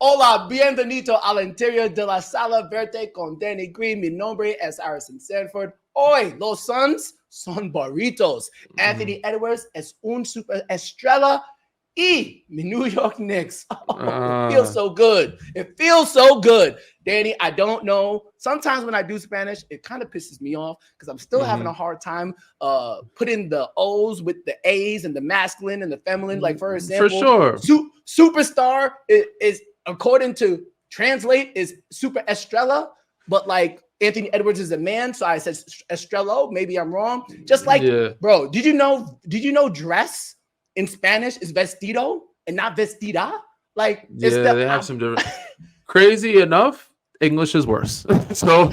Hola, bienvenido al interior de la sala verde con Danny Green. Mi nombre es Harrison Sanford. Hoy, los Suns son burritos. Anthony Edwards es un superestrella. Y mi New York Knicks. Oh, it feels so good. It feels so good. Danny, I don't know. Sometimes when I do Spanish, it kind of pisses me off because I'm still having a hard time putting the O's with the A's and the masculine and the feminine. Like, for example, for sure. Superstar is according to translate is super estrella, but like Anthony Edwards is a man, so I said estrello. Maybe I'm wrong. Just like, bro, did you know dress in Spanish is vestido and not vestida? Like, they have some different. Crazy enough, English is worse. So,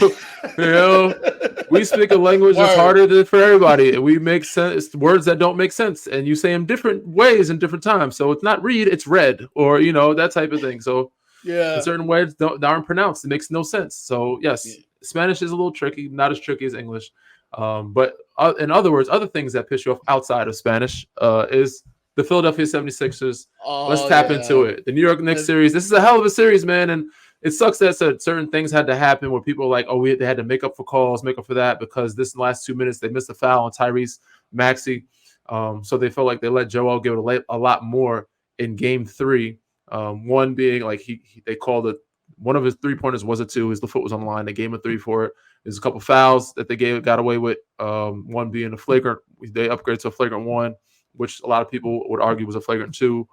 we speak a language that's harder for everybody. We make sense words that don't make sense, and you say them different ways in different times. So it's not read, it's read, or that type of thing. So certain words aren't pronounced. It makes no sense. So yes, Spanish is a little tricky, not as tricky as English. But in other words, other things that piss you off outside of Spanish is the Philadelphia 76ers. Let's tap into it. The New York Knicks series. This is a hell of a series, man. And it sucks that certain things had to happen where people are like, they had to make up for calls, make up for that, because this last 2 minutes they missed a foul on Tyrese Maxey. So they felt like they let Joel give it a lot more in game 3. One being like they called it, one of his 3-pointers was a 2. His foot was on the line. They gave him a 3 for it. There's a couple fouls that they got away with. One being a flagrant. They upgraded to a flagrant 1, which a lot of people would argue was a flagrant 2.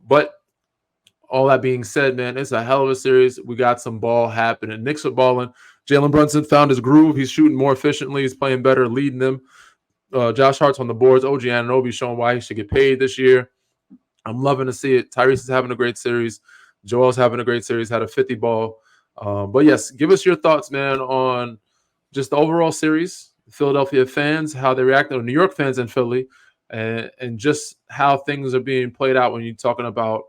But all that being said, man, it's a hell of a series. We got some ball happening. Knicks are balling. Jalen Brunson found his groove. He's shooting more efficiently. He's playing better, leading them. Josh Hart's on the boards. OG Anunoby showing why he should get paid this year. I'm loving to see it. Tyrese is having a great series. Joel's having a great series. Had a 50 ball. But yes, give us your thoughts, man, on just the overall series. Philadelphia fans, how they react, New York fans in Philly, and just how things are being played out when you're talking about,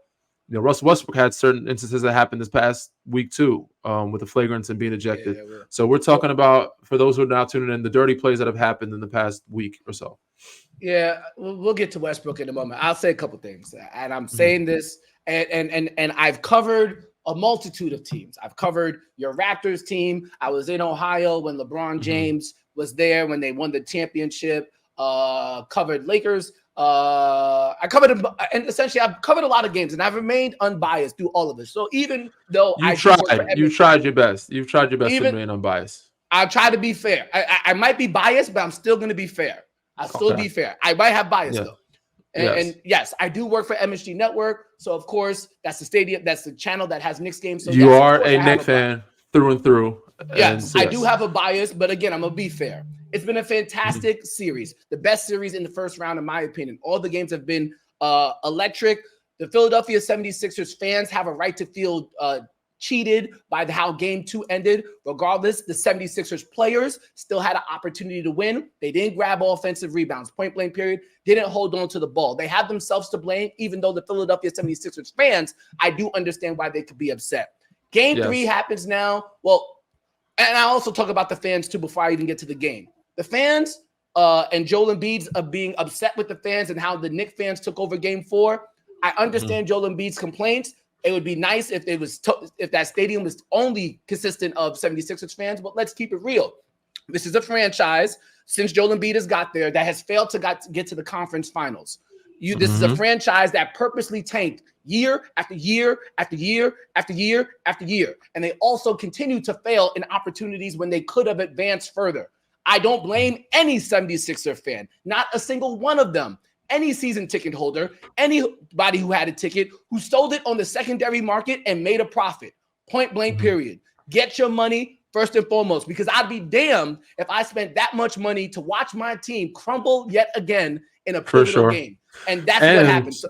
Russell Westbrook had certain instances that happened this past week too, with the flagrants and being ejected. So we're talking about, for those who are now tuning in, the dirty plays that have happened in the past week or so. Yeah, we'll get to Westbrook in a moment. I'll say a couple things, and I'm saying this, and I've covered a multitude of teams. I've covered your Raptors team. I was in Ohio when LeBron James was there when they won the championship. Covered Lakers. I covered, and essentially I've covered a lot of games, and I've remained unbiased through all of this. So even though you've tried your best to remain unbiased. I'll try to be fair. I might be biased, but I'm still going to be fair. I'll still be fair. I might have bias though. And yes, I do work for MSG Network. So of course, that's the stadium, that's the channel that has Knicks games. So you are a Knicks fan through and through. Yes, I do have a bias, but again, I'm gonna be fair. It's been a fantastic series, the best series in the first round, in my opinion. All the games have been electric. The Philadelphia 76ers fans have a right to feel cheated by how game 2 ended. Regardless, the 76ers players still had an opportunity to win. They didn't grab offensive rebounds, point blank period, didn't hold on to the ball. They have themselves to blame, even though the Philadelphia 76ers fans, I do understand why they could be upset. Game 3 happens now. Well, and I also talk about the fans too before I even get to the game. The fans and Joel Embiid are being upset with the fans and how the Knicks fans took over game 4. I understand Joel Embiid's complaints. It would be nice if it was if that stadium was only consistent of 76ers fans, but let's keep it real. This is a franchise, since Joel Embiid has got there, that has failed to get to the conference finals. This is a franchise that purposely tanked year after year after year after year after year. And they also continue to fail in opportunities when they could have advanced further. I don't blame any 76er fan, not a single one of them. Any season ticket holder, anybody who had a ticket, who sold it on the secondary market and made a profit. Point blank, period. Get your money first and foremost, because I'd be damned if I spent that much money to watch my team crumble yet again in a pivotal game. And that's what happens.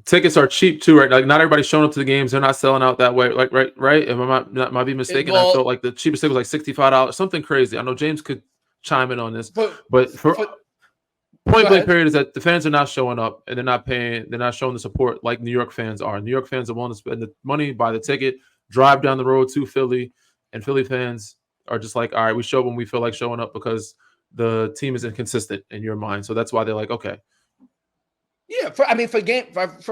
Tickets are cheap too, right? Like, not everybody's showing up to the games. They're not selling out that way. Like, right? Am I might be mistaken? I felt like the cheapest ticket was like $65, something crazy. I know James could chime in on this, but for point blank period is that the fans are not showing up and they're not paying. They're not showing the support like New York fans are. New York fans are willing to spend the money, buy the ticket, drive down the road to Philly, and Philly fans are just like, all right, we show when we feel like showing up because the team is inconsistent in your mind. So that's why they're like, okay. Yeah, for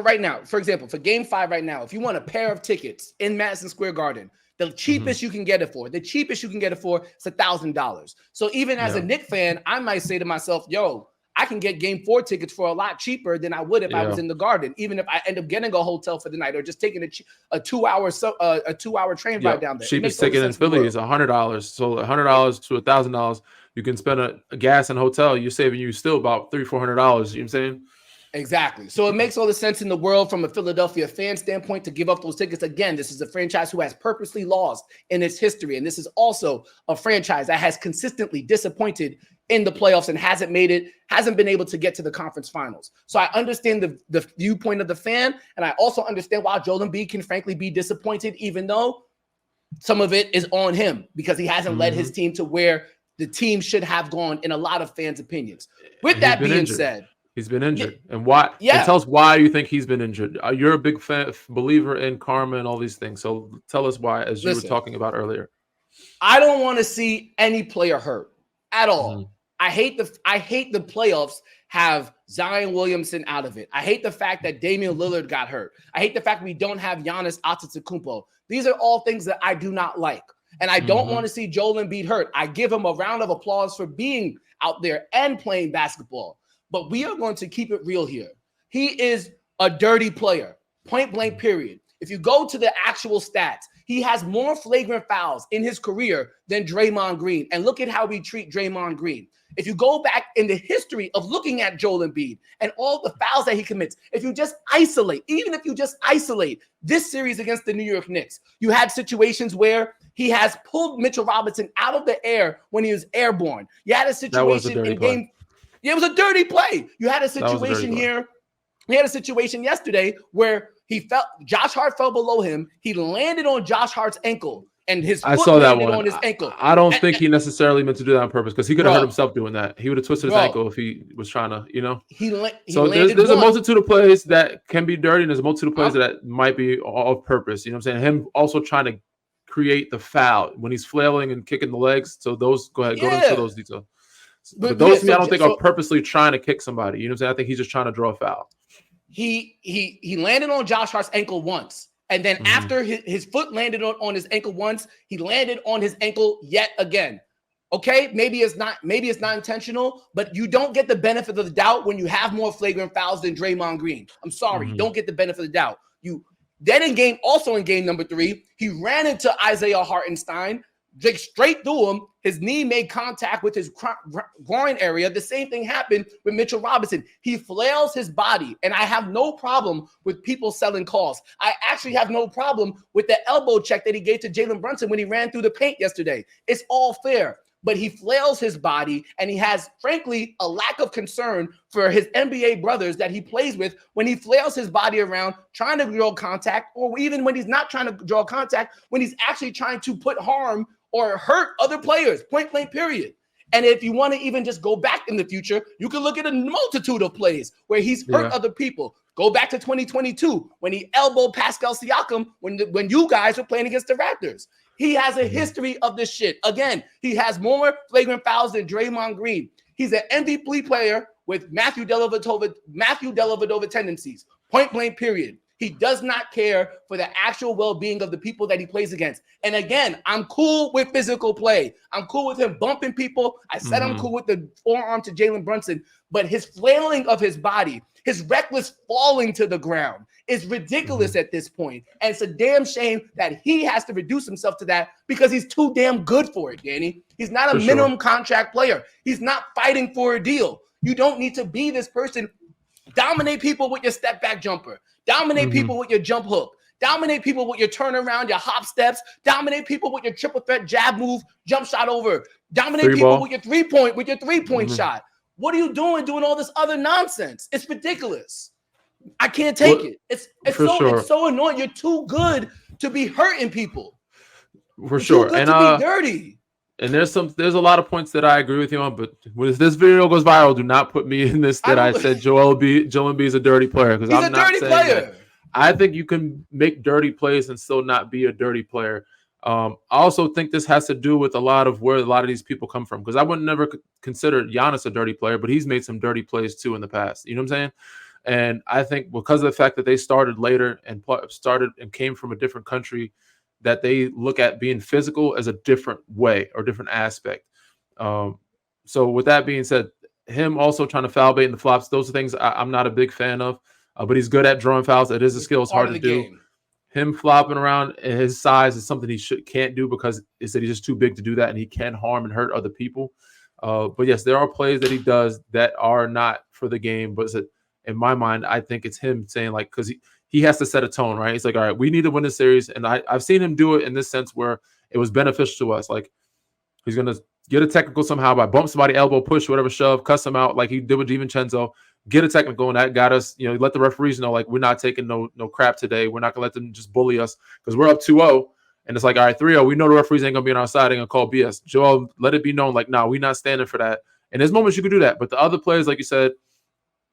right now, for example, for game 5 right now, if you want a pair of tickets in Madison Square Garden, the cheapest you can get it for, is $1,000. So even as a Knicks fan, I might say to myself, yo, I can get game 4 tickets for a lot cheaper than I would if I was in the Garden, even if I end up getting a hotel for the night or just taking a 2-hour train ride down there. Cheapest ticket in Philly is $100. So $100 to $1,000, you can spend a gas and hotel. You're saving you still about $300-400. You know what I'm saying? Exactly. So it makes all the sense in the world from a Philadelphia fan standpoint to give up those tickets. Again, this is a franchise who has purposely lost in its history. And this is also a franchise that has consistently disappointed in the playoffs and hasn't been able to get to the conference finals. So I understand the viewpoint of the fan. And I also understand why Joel Embiid can frankly be disappointed, even though some of it is on him because he hasn't led his team to where the team should have gone in a lot of fans' opinions. With that being said, he's been injured. And why? Yeah. Tell us why you think he's been injured. You're a big believer in karma and all these things. So tell us why, as you were talking about earlier. I don't want to see any player hurt at all. I hate the playoffs have Zion Williamson out of it. I hate the fact that Damian Lillard got hurt. I hate the fact we don't have Giannis Antetokounmpo. These are all things that I do not like. And I don't want to see Joel Embiid hurt. I give him a round of applause for being out there and playing basketball. But we are going to keep it real here. He is a dirty player, point blank, period. If you go to the actual stats, he has more flagrant fouls in his career than Draymond Green. And look at how we treat Draymond Green. If you go back in the history of looking at Joel Embiid and all the fouls that he commits, if you just isolate this series against the New York Knicks, you had situations where he has pulled Mitchell Robinson out of the air when he was airborne. You had a situation in game. Yeah, it was a dirty play. You had a situation here. We had a situation yesterday where Josh Hart fell below him. He landed on Josh Hart's ankle, and his foot landed on his ankle. I don't think he necessarily meant to do that on purpose because he could have hurt himself doing that. He would have twisted his ankle if he was trying to, So there's a multitude of plays that can be dirty, and there's a multitude of plays that might be off purpose. You know what I'm saying? Him also trying to create the foul when he's flailing and kicking the legs. So those, go ahead, go into those details. But those, I don't think, are purposely trying to kick somebody. You know what I'm saying? I think he's just trying to draw a foul. He landed on Josh Hart's ankle once. And then after his foot landed on his ankle once, he landed on his ankle yet again. Okay, maybe it's not intentional, but you don't get the benefit of the doubt when you have more flagrant fouls than Draymond Green. I'm sorry, you don't get the benefit of the doubt. Then in game number 3, he ran into Isaiah Hartenstein, straight through him. His knee made contact with his groin area. The same thing happened with Mitchell Robinson. He flails his body, and I have no problem with people selling calls. I actually have no problem with the elbow check that he gave to Jalen Brunson when he ran through the paint yesterday. It's all fair. But he flails his body, and he has, frankly, a lack of concern for his NBA brothers that he plays with when he flails his body around trying to draw contact, or even when he's not trying to draw contact, when he's actually trying to put harm or hurt other players, point blank, period. And if you want to even just go back in the future, you can look at a multitude of plays where he's hurt other people. Go back to 2022 when he elbowed Pascal Siakam when you guys were playing against the Raptors. He has a history of this shit. Again, he has more flagrant fouls than Draymond Green. He's an MVP player with Matthew Dellavedova tendencies. Point blank, period. He does not care for the actual well-being of the people that he plays against. And again, I'm cool with physical play. I'm cool with him bumping people. I said I'm cool with the forearm to Jalen Brunson. But his flailing of his body, his reckless falling to the ground is ridiculous at this point. And it's a damn shame that he has to reduce himself to that because he's too damn good for it, Danny. He's not a minimum contract player. He's not fighting for a deal. You don't need to be this person. Dominate people with your step back jumper. Dominate people with your jump hook. Dominate people with your turnaround, your hop steps. Dominate people with your triple threat jab move, jump shot over. Dominate people with your three-point shot. What are you doing all this other nonsense? It's ridiculous. I can't take it. It's so annoying. You're too good to be hurting people. For sure. Too good to be dirty. And there's a lot of points that I agree with you on, but when this video goes viral, do not put me in this I said Joel Embiid is a dirty player, because I'm not saying that. I think you can make dirty plays and still not be a dirty player. I also think this has to do with a lot of where a lot of these people come from, because I would never consider Giannis a dirty player, but he's made some dirty plays too in the past. You know what I'm saying? And I think because of the fact that they started later and started and came from a different country, that they look at being physical as a different way or different aspect. So with that being said, him also trying to foul bait in the flops, those are things I'm not a big fan of. But he's good at drawing fouls. It is a skill. It's hard to do. Game. Him flopping around and his size is something he can't do because he's just too big to do that, and he can harm and hurt other people. But yes, there are plays that he does that are not for the game. But in my mind, I think it's him saying, like, because he has to set a tone, right? He's like, all right, we need to win this series. And I've seen him do it in this sense where it was beneficial to us. Like, he's going to get a technical somehow by bump somebody, elbow, push, whatever, shove, cuss him out like he did with DiVincenzo. Get a technical, and that got us, let the referees know, like, we're not taking no crap today. We're not going to let them just bully us because we're up 2-0. And it's like, all right, 3-0. We know the referees ain't going to be on our side. They're going to call BS. Joel, let it be known, like, nah, we're not standing for that. And there's moments you could do that. But the other players, like you said,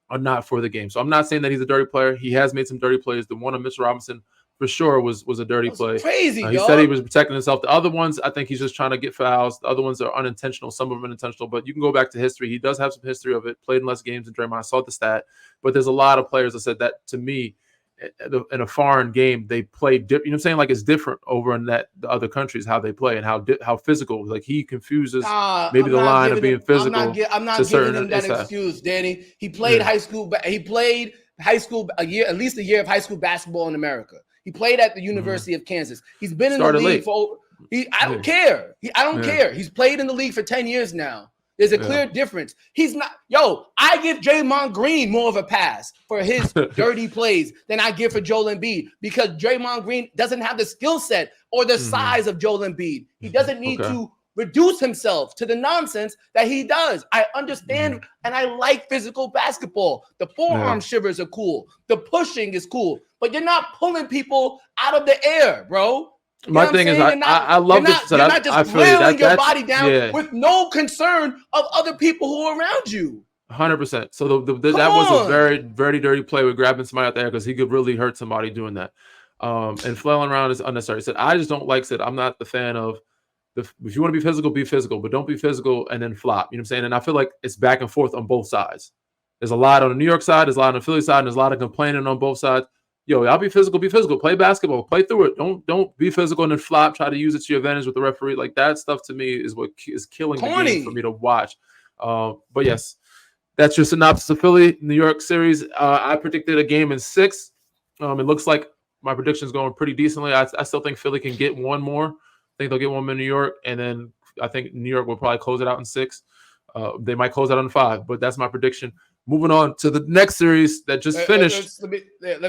are not for the game. So I'm not saying that he's a dirty player. He has made some dirty plays. The one of Mr. Robinson, for sure, was a dirty play. Crazy, he said he was protecting himself. The other ones, I think he's just trying to get fouls. The other ones are unintentional. Some of them unintentional. But you can go back to history. He does have some history of it. Played in less games than Draymond. I saw the stat. But there's a lot of players that said that, to me, in a foreign game, they play different. You know what I'm saying? Like, it's different over in the other countries, how they play and how physical. Like, he confuses maybe the line of being physical. I'm not giving him that excuse, Danny. He played high school. He played high school at least a year of high school basketball in America. He played at the University of Kansas. He's been in the league for. I don't care. I don't care. He's played in the league for 10 years now. There's a clear difference. He's not. I give Draymond Green more of a pass for his dirty plays than I give for Joel Embiid, because Draymond Green doesn't have the skill set or the size of Joel Embiid. He doesn't need to reduce himself to the nonsense that he does. I understand, and I like physical basketball. The forearm shivers are cool. The pushing is cool. But you're not pulling people out of the air, bro. My thing is, I love this. You're not just wailing your body down with no concern of other people who are around you. 100%. So that was a very, very dirty play with grabbing somebody out there, because he could really hurt somebody doing that. And flailing around is unnecessary. Said, I just don't like it. I'm not the fan of if you want to be physical, but don't be physical and then flop. You know what I'm saying? And I feel like it's back and forth on both sides. There's a lot on the New York side, there's a lot on the Philly side, and there's a lot of complaining on both sides. I'll be physical, play basketball, play through it. Don't be physical and then flop, try to use it to your advantage with the referee. Like, that stuff to me is what is killing the game for me to watch. But yes, that's your synopsis of Philly, New York series. I predicted a game in 6. It looks like my prediction is going pretty decently. I still think Philly can get one more. I think they'll get one in New York, and then I think New York will probably close it out in 6. They might close out in 5, but that's my prediction. Moving on to the next series that just finished. Let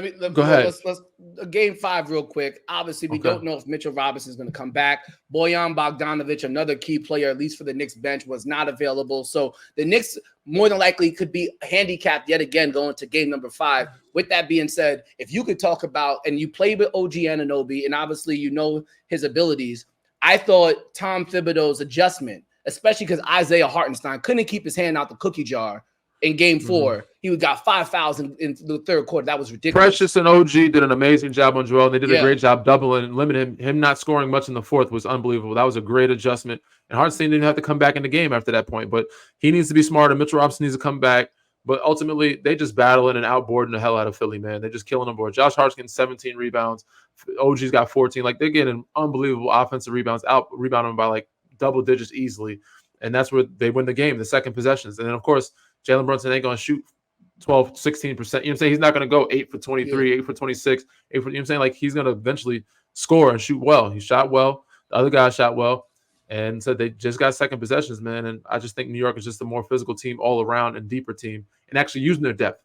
me go ahead. Let's game 5 real quick. Obviously, we don't know if Mitchell Robinson is going to come back. Bojan Bogdanovic, another key player, at least for the Knicks bench, was not available. So the Knicks more than likely could be handicapped yet again going to game number 5. With that being said, if you could talk about, and you played with OG Anunoby, and obviously you know his abilities, I thought Tom Thibodeau's adjustment, especially because Isaiah Hartenstein couldn't keep his hand out the cookie jar in game 4. He got 5 fouls in the third quarter. That was ridiculous. Precious and OG did an amazing job on Joel. They did a great job doubling and limiting him. Him not scoring much in the 4th was unbelievable. That was a great adjustment. And Hartenstein didn't have to come back in the game after that point. But he needs to be smarter. Mitchell Robinson needs to come back. But ultimately, they just battling and outboarding the hell out of Philly, man. They're just killing them board. Josh Hart's getting 17 rebounds. OG's got 14. Like, they're getting unbelievable offensive rebounds, out-rebounding by, like, double digits easily. And that's where they win the game, the second possessions. And then, of course, Jalen Brunson ain't going to shoot 12, 16%. You know what I'm saying? He's not going to go 8 for 23, 8 for 26, 8 for, you know what I'm saying? Like, he's going to eventually score and shoot well. He shot well. The other guy shot well. And so they just got second possessions, man. And I just think New York is just a more physical team all around and deeper team and actually using their depth.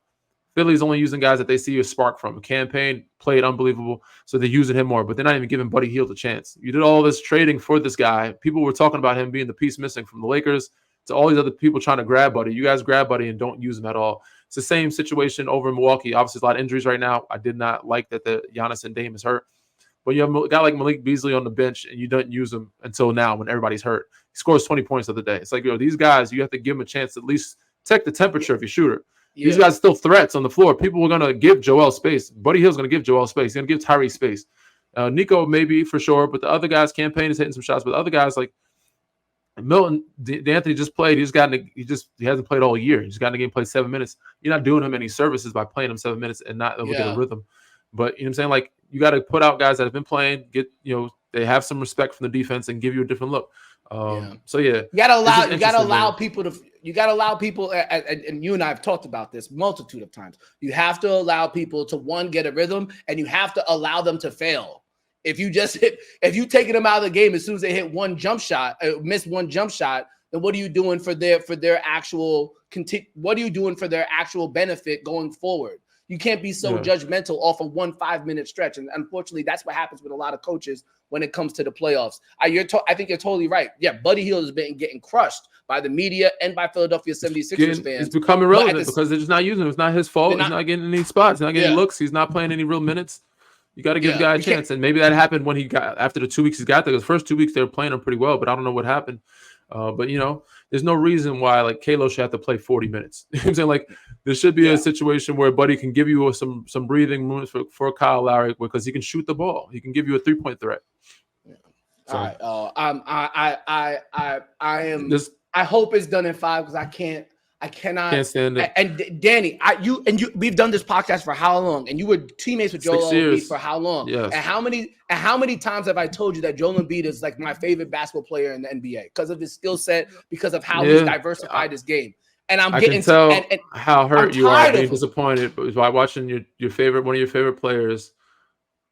Philly's only using guys that they see a spark from. Campaign played unbelievable, so they're using him more. But they're not even giving Buddy Hield a chance. You did all this trading for this guy. People were talking about him being the piece missing from the Lakers to all these other people trying to grab Buddy. You guys grab Buddy and don't use him at all. It's the same situation over in Milwaukee. Obviously, a lot of injuries right now. I did not like that the Giannis and Dame is hurt. But you have a guy like Malik Beasley on the bench, and you don't use him until now when everybody's hurt. He scores 20 points the other day. It's like, these guys, you have to give them a chance to at least check the temperature if you're a shooter. Yeah. These guys are still threats on the floor. People were going to give Joel space. Buddy Hield's going to give Joel space. He's going to give Tyrese space. Nico maybe for sure, but the other guys, Campaign is hitting some shots. But the other guys, like, Milton D'Anthony just played. He hasn't played all year. He just got in the game, played 7 minutes. You're not doing him any services by playing him 7 minutes and not able to get a rhythm. But you know what I'm saying? Like, you got to put out guys that have been playing, they have some respect from the defense and give you a different look. So yeah, you gotta allow people, and you and I have talked about this multitude of times. You have to allow people to, one, get a rhythm, and you have to allow them to fail. If you taking them out of the game as soon as they hit one jump shot, miss one jump shot, then what are you doing for their actual benefit going forward? You can't be so judgmental off of 1 5-minute stretch. And unfortunately, that's what happens with a lot of coaches when it comes to the playoffs. I think you're totally right. Yeah, Buddy Hield has been getting crushed by the media and by Philadelphia 76ers fans. It's become irrelevant because they're just not using him. It's not his fault. He's not getting any spots. He's not getting looks. He's not playing any real minutes. You got to give the guy a chance. And maybe that happened when he got, after the 2 weeks he got there. Because the first 2 weeks they were playing him pretty well, but I don't know what happened. But there's no reason why like Kalo should have to play 40 minutes. You know what I'm saying? Like, there should be a situation where Buddy can give you some breathing moments for Kyle Lowry, because he can shoot the ball. He can give you a 3-point threat. Yeah. So, all right. I hope it's done in 5 because I cannot stand it. And Danny, we've done this podcast for how long? And you were teammates with Joel Embiid for how long? Yes. And how many times have I told you that Joel Embiid is like my favorite basketball player in the NBA because of his skill set, because of how he's diversified his game. And I can tell how hurt you are being disappointed by watching one of your favorite players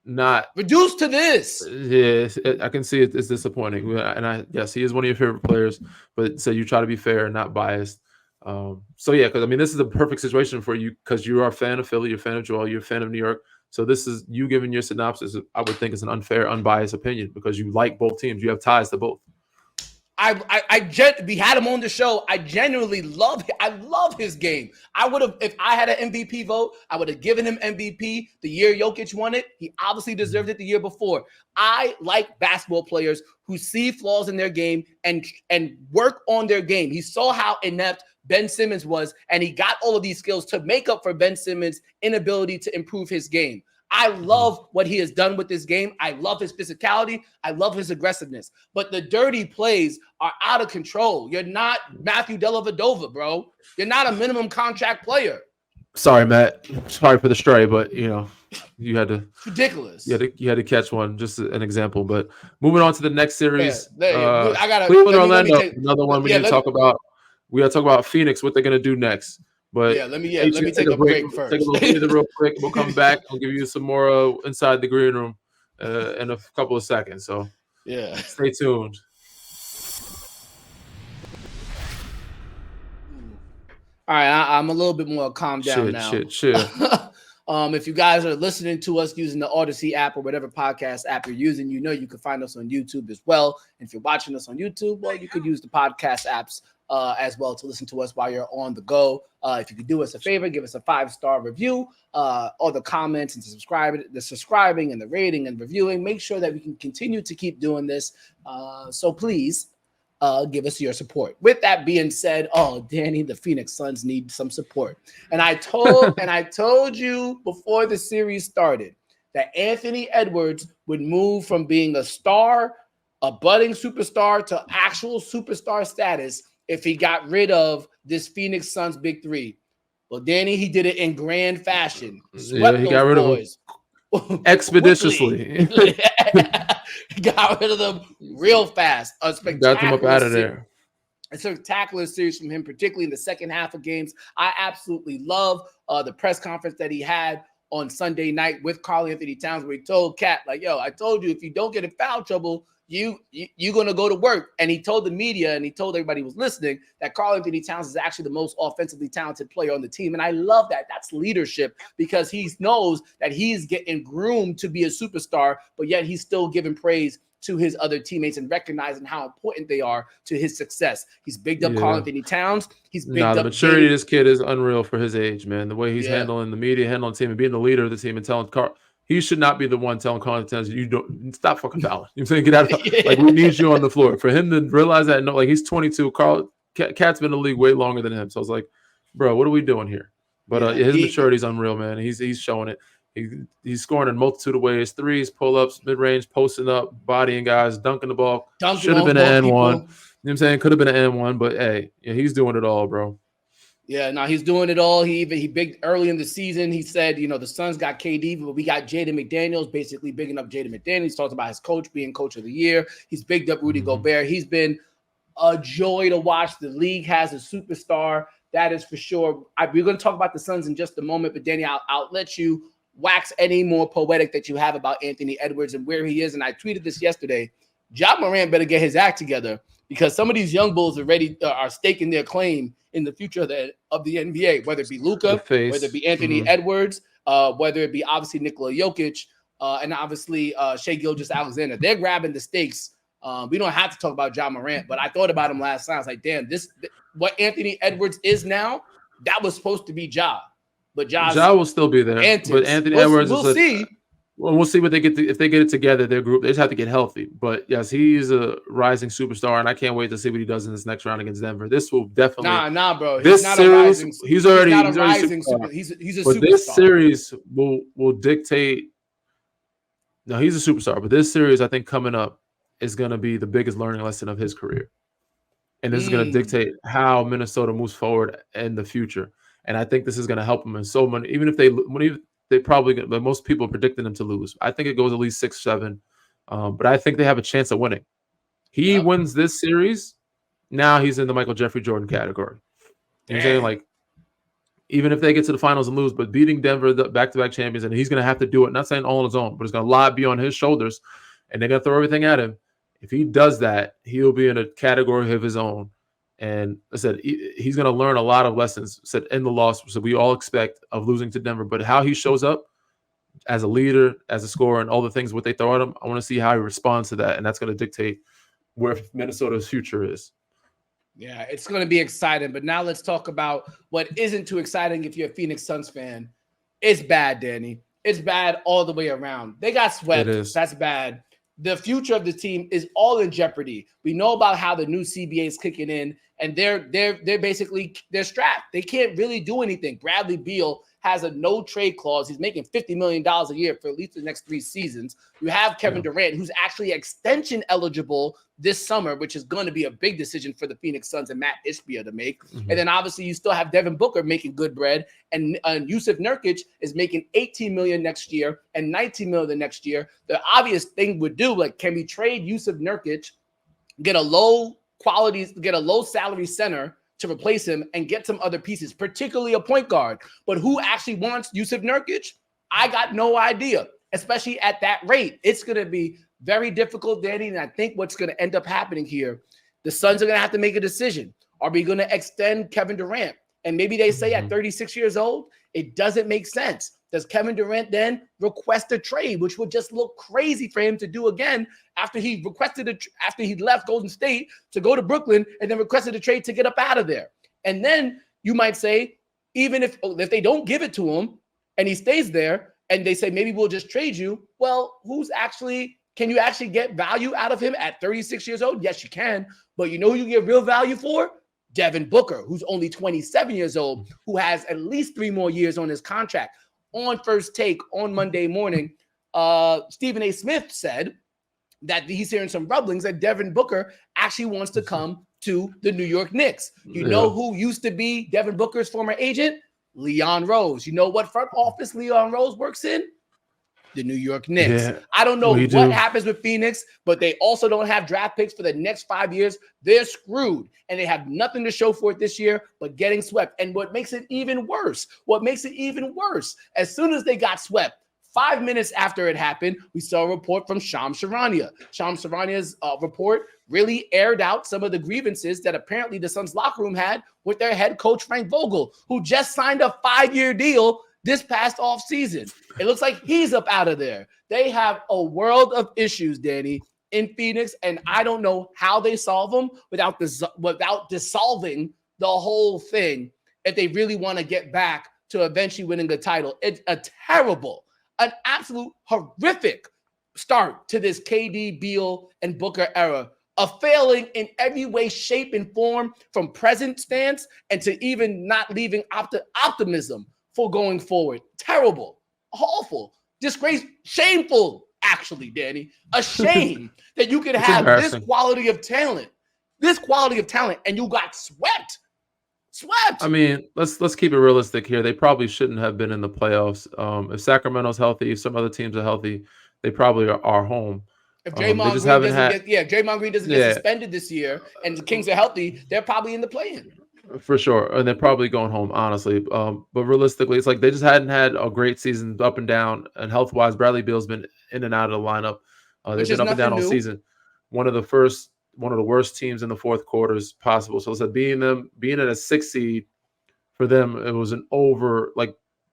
not reduced to this. Yes, I can see it's disappointing. And yes, he is one of your favorite players, but so you try to be fair and not biased. So yeah, because this is a perfect situation for you because you are a fan of Philly, you're a fan of Joel, you're a fan of New York. So this is you giving your synopsis. I would think it's an unfair, unbiased opinion because you like both teams. You have ties to both. We had him on the show. I genuinely love his game. I would have, if I had an MVP vote, I would have given him MVP the year Jokic won it. He obviously deserved it the year before. I like basketball players who see flaws in their game and work on their game. He saw how inept Ben Simmons was, and he got all of these skills to make up for Ben Simmons' inability to improve his game. I love what he has done with this game. I love his physicality. I love his aggressiveness. But the dirty plays are out of control. You're not Matthew Dellavedova, bro. You're not a minimum contract player. Sorry, Matt. Sorry for the stray, but you had to. It's ridiculous. You had to catch one. Just an example. But moving on to the next series, I got Cleveland, Orlando. Another one we need to talk about. We got to talk about Phoenix. What they're gonna do next. But let me take a break first. Take a little breather real quick. We'll come back. I'll give you some more inside the green room in a couple of seconds. So stay tuned. All right, I'm a little bit more calmed down now. Chill. If you guys are listening to us using the Audacy app or whatever podcast app you're using, you can find us on YouTube as well. And if you're watching us on YouTube, well, you could use the podcast apps as well to listen to us while you're on the go. If you could do us a favor, give us a 5-star review, all the comments and the subscribing and the rating and reviewing. Make sure that we can continue to keep doing this. So please give us your support. With that being said, Danny, the Phoenix Suns need some support. And I told you before the series started that Anthony Edwards would move from being a star, a budding superstar, to actual superstar status if he got rid of this Phoenix Suns big three. Well, Danny, he did it in grand fashion. He got rid of them expeditiously. Got rid of them real fast. A spectacular got them up out of there. A spectacular series from him, particularly in the second half of games. I absolutely love the press conference that he had on Sunday night with Karl-Anthony Towns, where he told Cat, like, yo, I told you if you don't get in foul trouble, you're going to go to work. And he told the media and he told everybody who was listening that Karl-Anthony Towns is actually the most offensively talented player on the team. And I love that. That's leadership because he knows that he's getting groomed to be a superstar, but yet he's still giving praise to his other teammates and recognizing how important they are to his success. He's bigged up Karl-Anthony Towns. He's bigged up the maturity of this kid is unreal for his age, man. The way he's handling the media, handling the team, and being the leader of the team and telling Carl. He should not be the one telling Karl-Anthony Towns, you don't stop fucking fouling. You know what I'm saying? Get out of like we need you on the floor. For him to realize that, no, like he's 22. Cat's been in the league way longer than him. So I was like, bro, what are we doing here? But his maturity is unreal, man. He's showing it. He's scoring in a multitude of ways: threes, pull-ups, mid-range, posting up, bodying guys, dunking the ball. Should have been an N1. You know what I'm saying? Could have been an N1, but hey, yeah, he's doing it all, bro. Yeah, no, he's doing it all. He big early in the season. He said, the Suns got KD, but we got Jaden McDaniels, basically bigging up Jaden McDaniels. He's talked about his coach being coach of the year. He's bigged up Rudy Gobert. He's been a joy to watch. The league has a superstar. That is for sure. We're going to talk about the Suns in just a moment, but Danny, I'll let you wax any more poetic that you have about Anthony Edwards and where he is. And I tweeted this yesterday. Ja Morant better get his act together because some of these young bulls are staking their claim in the future of the NBA, whether it be Luka, whether it be Anthony Edwards, whether it be obviously Nikola Jokic, and obviously Shai Gilgeous-Alexander. They're grabbing the stakes. We don't have to talk about Ja Morant, but I thought about him last night. I was like, damn, what Anthony Edwards is now, that was supposed to be Ja. But Ja will still be there. But Anthony Edwards, we'll see. Well, we'll see what they get if they get it together. Their group, they just have to get healthy. But yes, he's a rising superstar, and I can't wait to see what he does in this next round against Denver. This will definitely nah, bro. This series, he's already a superstar. He's a but superstar. This series will dictate. No, he's a superstar. But this series, I think, coming up is going to be the biggest learning lesson of his career, and this is going to dictate how Minnesota moves forward in the future. And I think this is going to help him in so many. Even if they probably, but most people predicted them to lose. I think it goes at least 6-7, but I think they have a chance of winning. He wins this series, now he's in the Michael Jeffrey Jordan category. You know what I'm saying? Like, even if they get to the finals and lose, but beating Denver, the back-to-back champions, and he's going to have to do it. Not saying all on his own, but it's going to a lot be on his shoulders, and they're going to throw everything at him. If he does that, he'll be in a category of his own. And I said he's going to learn a lot of lessons. Said in the loss, so we all expect of losing to Denver, but how he shows up as a leader, as a scorer, and all the things what they throw at him, I want to see how he responds to that, and that's going to dictate where Minnesota's future is. Yeah, it's going to be exciting. But now let's talk about what isn't too exciting. If you're a Phoenix Suns fan, it's bad, Danny. It's bad all the way around. They got swept. That's bad. The future of the team is all in jeopardy. We know about how the new CBA is kicking in, and they're basically strapped. They can't really do anything. Bradley Beal has a no trade clause. He's making $50 million a year for at least the next 3 seasons. You have Kevin Durant, who's actually extension eligible this summer, which is going to be a big decision for the Phoenix Suns and Matt Ishbia to make. And then obviously you still have Devin Booker making good bread, and Yusuf Nurkic is making $18 million next year and $19 million the next year. The obvious thing would do, like, can we trade Yusuf Nurkic, get a low salary center to replace him and get some other pieces, particularly a point guard. But who actually wants Yusuf Nurkic? I got no idea, especially at that rate. It's going to be very difficult, Danny, and I think what's going to end up happening here, the Suns are going to have to make a decision. Are we going to extend Kevin Durant? And maybe they say at 36 years old, it doesn't make sense. Does Kevin Durant then request a trade, which would just look crazy for him to do again after he after he left Golden State to go to Brooklyn and then requested a trade to get up out of there? And then you might say, even if they don't give it to him and he stays there and they say, maybe we'll just trade you. Well, can you actually get value out of him at 36 years old? Yes, you can. But you know who you get real value for? Devin Booker, who's only 27 years old, who has at least 3 more years on his contract. On First Take on Monday morning, Stephen A. Smith said that he's hearing some rumblings that Devin Booker actually wants to come to the New York Knicks. You know who used to be Devin Booker's former agent? Leon Rose. You know what front office Leon Rose works in? The New York Knicks. Yeah, I don't know what happens with Phoenix, but they also don't have draft picks for the next 5 years. They're screwed, and they have nothing to show for it this year but getting swept. And what makes it even worse, as soon as they got swept, 5 minutes after it happened, we saw a report from Shams Charania. Shams Charania's report really aired out some of the grievances that apparently the Suns locker room had with their head coach, Frank Vogel, who just signed a 5-year deal this past offseason. It looks like he's up out of there. They have a world of issues, Danny, in Phoenix, and I don't know how they solve them without dissolving the whole thing if they really want to get back to eventually winning the title. It's an absolute horrific start to this KD, Beal, and Booker era. A failing in every way, shape, and form from present stance and to even not leaving optimism for going forward. Terrible. awful, disgrace, shameful, actually, Danny. A shame that you could have this quality of talent, and you got swept. I mean, let's keep it realistic here. They probably shouldn't have been in the playoffs. If Sacramento's healthy, if some other teams are healthy, they probably are home. If Draymond Green doesn't get suspended this year and the Kings are healthy, they're probably in the play-in. For sure. And they're probably going home, honestly. But realistically, it's like they just hadn't had a great season up and down. And health-wise, Bradley Beal's been in and out of the lineup. They've been up and down all season. One of the worst teams in the fourth quarters possible. So it's like being at a 6 seed for them, it was an over, like,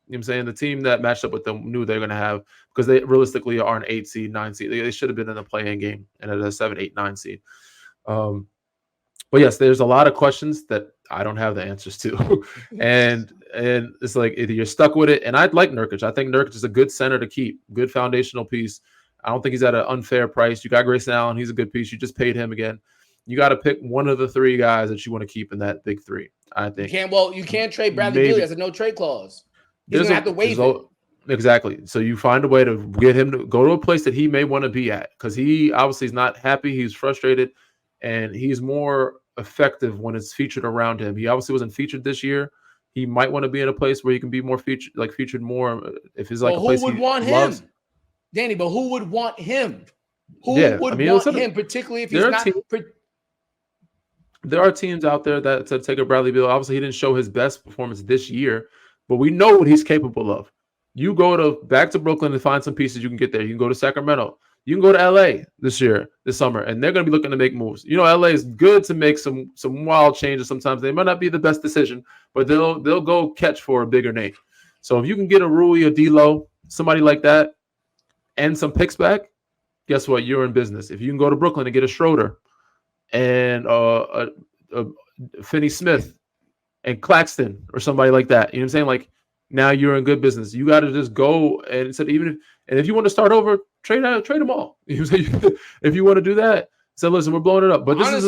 you know what I'm saying? The team that matched up with them knew they were going to have, because they realistically are an 8 seed, 9 seed. They should have been in the play-in game and at a 7, 8, 9 seed. But yes, there's a lot of questions that I don't have the answers to. and it's like either you're stuck with it. And I'd like Nurkic. I think Nurkic is a good center to keep, good foundational piece. I don't think he's at an unfair price. You got Grayson Allen. He's a good piece. You just paid him again. You got to pick one of the 3 guys that you want to keep in that big 3, I think. You can't trade Bradley Beal. He has a no trade clause. He's going to have to waive it. Exactly. So you find a way to get him to go to a place that he may want to be at, because he obviously is not happy. He's frustrated, and he's more effective when it's featured around him. He obviously wasn't featured this year. He might want to be in a place where he can be more featured more. If he's like a place who would he want loves. him? Danny, but who would want him? Who would want him, particularly if he's not? There are teams out there that take a Bradley Beal. Obviously, he didn't show his best performance this year, but we know what he's capable of. You go back to Brooklyn and find some pieces you can get there. You can go to Sacramento. You can go to LA this summer, and they're going to be looking to make moves. You know, LA is good to make some wild changes sometimes. They might not be the best decision, but they'll go catch for a bigger name. So if you can get a Rui or D'Lo, somebody like that, and some picks back, guess what? You're in business. If you can go to Brooklyn and get a Schroeder and a Finney Smith and Claxton or somebody like that, you know what I'm saying? Like, now you're in good business. You got to just go and instead, if you want to start over, trade them all. You know what I'm saying? If you want to do that, say, listen, we're blowing it up. But this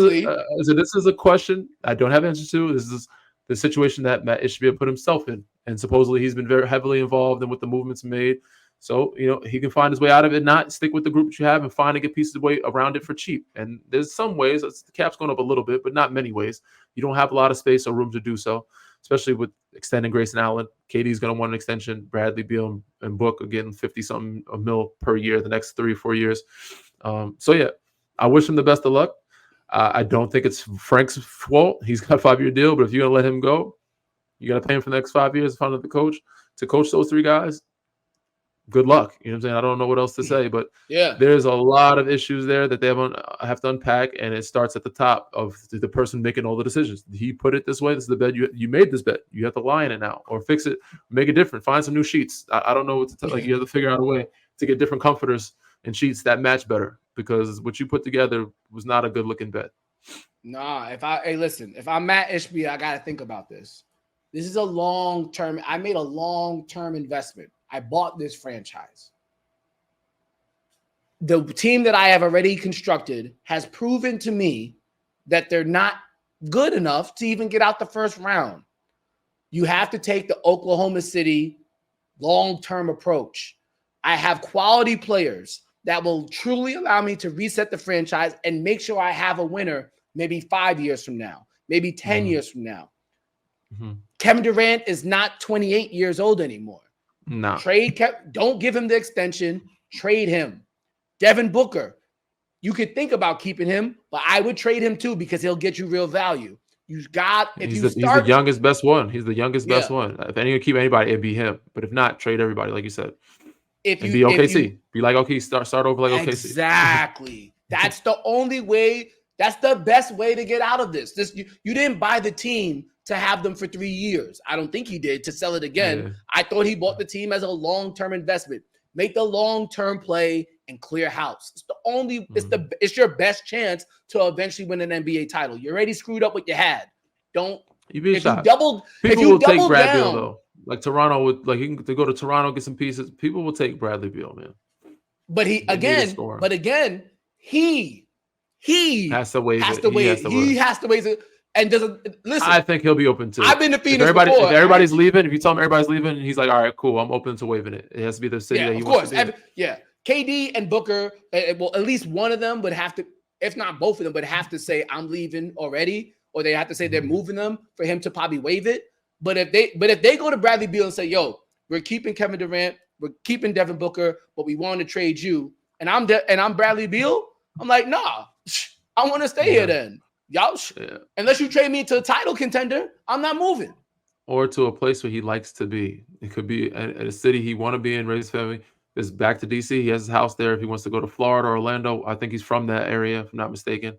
is a question I don't have answers to. This is the situation that Matt Ishbia put himself in, and supposedly he's been very heavily involved in what the movement's made. So, you know, he can find his way out of it, not stick with the group that you have and find and get pieces of way around it for cheap. And there's some ways, the cap's going up a little bit, but not many ways. You don't have a lot of space or room to do so, especially with extending Grayson Allen. KD's going to want an extension. Bradley Beal and Book are getting 50-something a mil per year the next 3 or 4 years. So, yeah, I wish him the best of luck. I don't think it's Frank's fault. He's got a 5-year deal, but if you're going to let him go, you got to pay him for the next 5 years to find the coach to coach those 3 guys. Good luck. You know what I'm saying? I don't know what else to say, but there's a lot of issues there that they have to unpack, and it starts at the top of the person making all the decisions. He put it this way. This is the bet. You made this bet. You have to lie in it now, or fix it, make it different. Find some new sheets. I don't know what to tell. Like, you have to figure out a way to get different comforters and sheets that match better, because what you put together was not a good looking bet. Nah, if I'm Matt Ishbia, I got to think about this. This is a long-term. I made a long-term investment. I bought this franchise. The team that I have already constructed has proven to me that they're not good enough to even get out the first round. You have to take the Oklahoma City long-term approach. I have quality players that will truly allow me to reset the franchise and make sure I have a winner maybe 5 years from now, maybe 10 years from now. Mm-hmm. Kevin Durant is not 28 years old anymore. No. Don't give him the extension. Trade him. Devin Booker, you could think about keeping him, but I would trade him too, because he'll get you real value. He's the youngest best one. He's the youngest best one. If anyone keep anybody, it'd be him. But if not, trade everybody, like you said. Be OKC. Be like OKC. Start over like OKC. Exactly. That's the only way. That's the best way to get out of this. You didn't buy the team to have them for 3 years. I don't think he did, to sell it again. Yeah. I thought he bought the team as a long-term investment. Make the long-term play and clear house. It's the only. It's your best chance to eventually win an NBA title. You already screwed up what you had. Don't. People will take Brad Beal though. Like Toronto would, like, he can go to Toronto, get some pieces. People will take Bradley Beal, man. But he has to waive it. He has to waive it. and doesn't listen. I think he'll be open to it. I've been to Phoenix If before. everybody's leaving, if you tell him everybody's leaving, and he's like, all right, cool, I'm open to waiving it. It has to be the city that he wants to be. Yeah. KD and Booker, well, at least one of them would have to, if not both of them, would have to say I'm leaving already, or they have to say they're moving them for him to probably waive it. But if they go to Bradley Beal and say, yo, we're keeping Kevin Durant, we're keeping Devin Booker, but we want to trade you, and I'm Bradley Beal, I'm like, nah, I want to stay here then. Y'all, unless you trade me to a title contender, I'm not moving. Or to a place where he likes to be. It could be at a city he want to be in, raise his family. Is back to DC. He has his house there. If he wants to go to Florida or Orlando, I think he's from that area, if I'm not mistaken.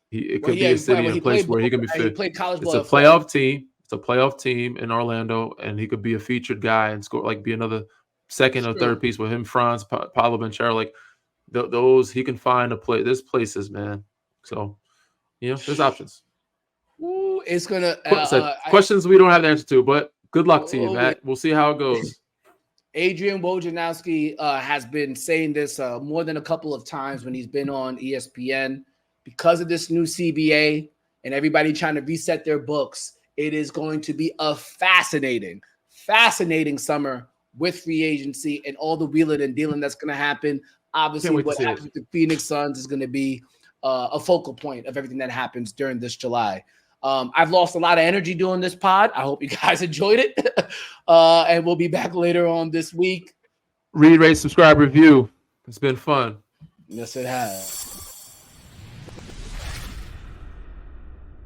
It could be a city and a place where he can be fit. It's a playoff team. It's a playoff team in Orlando, and he could be a featured guy and score, like be another second or third piece with him, Franz, Paolo Banchero. Like those, he can find a play. There's places, man. So, there's options. Ooh, it's gonna questions we don't have the answer to, but good luck to you, Matt. We'll see how it goes. Adrian Wojnarowski has been saying this more than a couple of times when he's been on ESPN. Because of this new CBA and everybody trying to reset their books, it is going to be a fascinating summer with free agency and all the wheeling and dealing that's going to happen. Obviously, what happens with the Phoenix Suns is going to be a focal point of everything that happens during this July. I've lost a lot of energy doing this pod. I hope you guys enjoyed it. And we'll be back later on this week. Read, rate, subscribe, review. It's been fun. Yes, it has.